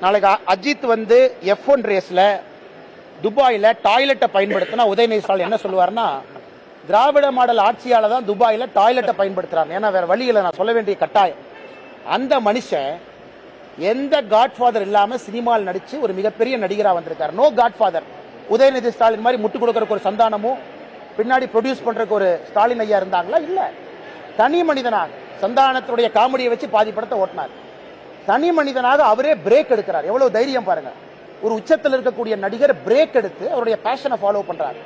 நாளைக்கு அஜித் வந்து F1 ரேஸ்ல துபாயில டாய்லெட்டை பயன்படுத்தினா உதயநிதி ஸ்டாலின் என்ன சொல்லுவார்னா, திராவிட மாடல் ஆட்சியால தான் துபாயில டாய்லெட்டை பயன்படுத்துறாங்க, ஏன்னா வேற வழியில நான் சொல்ல வேண்டிய கட்டாயம். அந்த மனுஷன் எந்த காட்ஃபாதர் இல்லாம சினிமாவில் நடிச்சு ஒரு மிகப்பெரிய நடிகரா வந்திருக்காரு. No Godfather. உதயநிதி ஸ்டாலின் மாதிரி முட்டு கொடுக்கறதுக்கு ஒரு சந்தானமும் பின்னாடி ப்ரொடியூஸ் பண்றதுக்கு ஒரு ஸ்டாலின் ஐயா இருந்தாங்களா? இல்ல. தனி மனிதனாக சந்தானத்துடைய காமெடியை வச்சு பாதி படத்தை ஓட்டினார். தனி மனிதனாக அவரே பிரேக் எடுக்கிறார். எவ்வளவு தைரியம் பாருங்க. ஒரு உச்சத்தில் இருக்கக்கூடிய நடிகர் பிரேக் எடுத்து அவருடைய பேஷனை ஃபாலோ பண்றார்.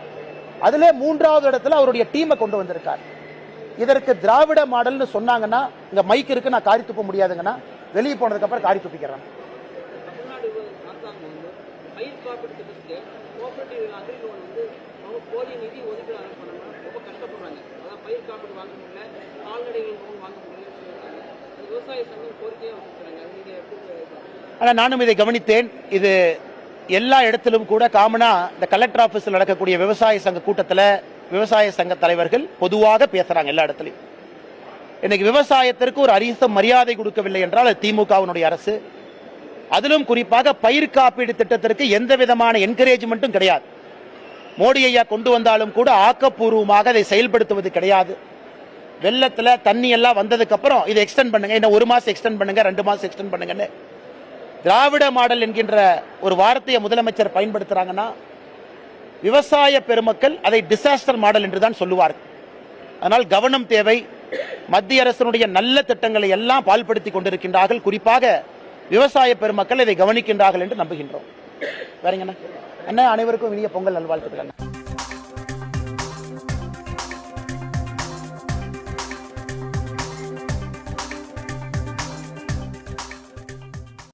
அதிலே 3வது இடத்துல அவருடைய டீமை கொண்டு வந்திருக்கார். இதற்கு திராவிட மாடல்னு சொன்னாங்கன்னா, இங்க மைக் இருக்கு, நான் காரி துப்ப முடியாதுங்கன்னா வெளியே போனதுக்கு அப்புறம் காரி துப்பிக்கிறேன். நானும் இதை கவனித்தேன். இது எல்லா இடத்திலும் கூட காமனா இந்த கலெக்டர் ஆபீஸில் நடக்கக்கூடிய விவசாய சங்க கூட்டத்தில் விவசாய சங்க தலைவர்கள் பொதுவாக பேசுறாங்க எல்லா இடத்துலையும். இன்னைக்கு விவசாயத்திற்கு ஒரு அரிச மரியாதை கொடுக்கவில்லை என்றால் அது திமுகவினுடைய அரசு. அதிலும் குறிப்பாக பயிர் காப்பீடு திட்டத்திற்கு எந்த விதமான என்கரேஜ்மெண்ட்டும் கிடையாது. மோடி ஐயா கொண்டு வந்தாலும் கூட ஆக்கப்பூர்வமாக அதை செயல்படுத்துவது கிடையாது. வெள்ளத்துல தண்ணி எல்லாம் வந்ததுக்கு அப்புறம் இதை எக்ஸ்டெண்ட் பண்ணுங்க, இன்னும் 1 மாசம் எக்ஸ்டெண்ட் பண்ணுங்க, 2 மாசம் எக்ஸ்டெண்ட் பண்ணுங்கன்னு திராவிட மாடல் என்கின்ற ஒரு வார்த்தையை முதலமைச்சர் பயன்படுத்துறாங்கன்னா, விவசாய பெருமக்கள் அதை டிசாஸ்டர் மாடல் என்று தான் சொல்லுவார்கள். அதனால் கவனம் தேவை. மத்திய அரசினுடைய நல்ல திட்டங்களை எல்லாம் பால்படுத்தி கொண்டிருக்கின்றார்கள். குறிப்பாக விவசாய பெருமக்கள் இதை கவனிக்கின்றார்கள் என்று நம்புகின்றோம். வேறங்க அண்ணா, அனைவருக்கும் இனிய பொங்கல் நல்வாழ்த்துக்கள்.